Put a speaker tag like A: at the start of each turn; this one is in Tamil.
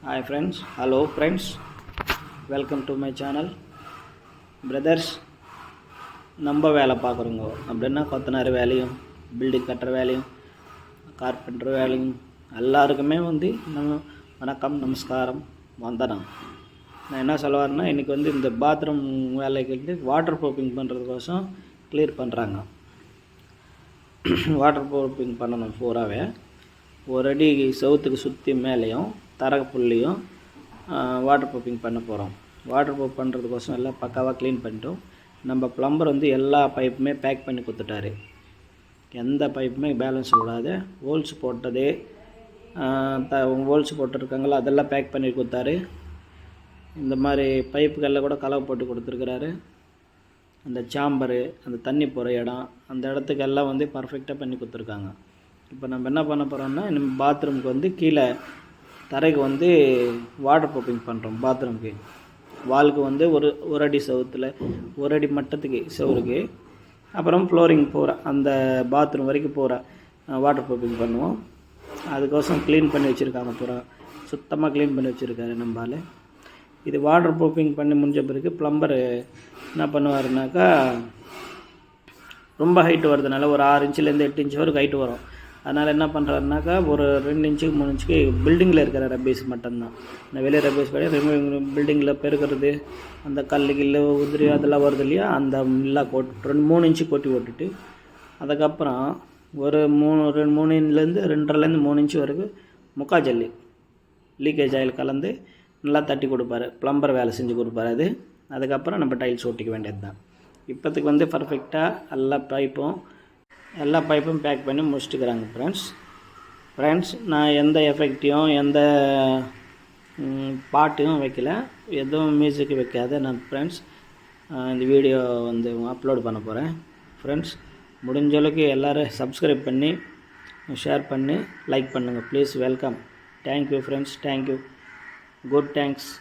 A: Hi friends, hello friends, welcome to my channel. Brothers, நம்ம வேலை பார்க்குறோங்க அப்படின்னா கொத்தனார் வேலையும் பில்டிங் கட்டுற வேலையும் கார்பெண்டர் வேலையும் எல்லாருக்குமே நம்ம வணக்கம் நமஸ்காரம் வந்தனம். நான் என்ன சொல்ல வரேன்னா, இன்றைக்கி இந்த பாத்ரூம் வேலைக்கு வாட்டர் ப்ரூஃபிங் பண்ணுறதுக்கோசம் கிளியர் பண்ணுறாங்க. வாட்டர் ப்ரூஃபிங் பண்ணணும் பூராவே. ஒரு அடி செவுத்துக்கு சுற்றி மேலேயும் தரப்புள்ளியும் வாட்டர் ப்ரூஃபிங் பண்ண போகிறோம். வாட்டர் ப்ரூஃப் பண்ணுறதுக்கோசம் எல்லாம் பக்காவாக க்ளீன் பண்ணிட்டோம். நம்ம ப்ளம்பர் எல்லா பைப்புமே பேக் பண்ணி கொடுத்துட்டாரு. எந்த பைப்புமே பேலன்ஸ் விடாது. ஹோல்ஸ் போட்டது ஹோல்ஸ் போட்டிருக்காங்களோ அதெல்லாம் பேக் பண்ணி கொடுத்தாரு. இந்த மாதிரி பைப்புகளில் கூட கலவை போட்டு கொடுத்துருக்குறாரு. அந்த சாம்பரு, அந்த தண்ணி போகிற இடம், அந்த இடத்துக்கெல்லாம் பர்ஃபெக்டாக பண்ணி கொடுத்துருக்காங்க. இப்போ நம்ம என்ன பண்ண போகிறோம்னா, நம்ம பாத்ரூமுக்கு கீழே தரைக்கு வாட்டர் ப்ரூஃபிங் பண்ணுறோம். பாத்ரூமுக்கு வாலுக்கு ஒரு அடி செவுத்தில் ஒரு அடி மட்டத்துக்கு செவருக்கு, அப்புறம் ஃப்ளோரிங் போகிற அந்த பாத்ரூம் வரைக்கும் போகிற வாட்டர் ப்ரூஃபிங் பண்ணுவோம். அதுக்கோசம் க்ளீன் பண்ணி வச்சுருக்காங்க. பூரா சுத்தமாக க்ளீன் பண்ணி வச்சுருக்காரு நம்மளால். இது வாட்டர் ப்ரூஃபிங் பண்ணி முடிஞ்ச பிறகு ப்ளம்பர் என்ன பண்ணுவாருனாக்கா, ரொம்ப ஹைட்டு வருதுனால ஒரு 6 இன்ச்சிலேருந்து 8 இன்ச்சு வரைக்கும் ஹைட்டு வரும். அதனால் என்ன பண்ணுறாருனாக்கா, ஒரு 2 இன்ச்சுக்கு 3 இன்ச்சுக்கு பில்டிங்கில் இருக்கிற ரப்பீஸ் மட்டும்தான். இந்த வெளியே ரப்பீஸ் கிடையாது. பில்டிங்கில் பெருக்கிறது, அந்த கல் உதிரி அதெல்லாம் வருது இல்லையா, அந்த எல்லாம் 3 இன்ச்சு கொட்டி விட்டுட்டு, அதுக்கப்புறம் ஒரு 3 இன்ச்சிலேருந்து 2.5லேருந்து 3 இன்ச்சு வரைக்கும் முக்கா ஜல்லி லீக்கேஜ் ஆயில் கலந்து நல்லா தட்டி கொடுப்பாரு. ப்ளம்பர் வேலை செஞ்சு கொடுப்பாரு. அதுக்கப்புறம் நம்ம டைல்ஸ் ஒட்டிக்க வேண்டியது தான். இப்போத்துக்கு பர்ஃபெக்டாக எல்லா பைப்பும் பேக் பண்ணி முடிச்சுட்டுக்கிறாங்க. ஃப்ரெண்ட்ஸ் நான் எந்த எஃபெக்டையும் எந்த பாட்டையும் வைக்கல, எதுவும் மியூசிக் வைக்காத நான் இந்த வீடியோ அப்லோட் பண்ண போகிறேன். ஃப்ரெண்ட்ஸ், முடிஞ்ச அளவுக்கு எல்லோரும் சப்ஸ்கிரைப் பண்ணி ஷேர் பண்ணி லைக் பண்ணுங்கள் please. Welcome. Thank you friends, thank you. Good thanks.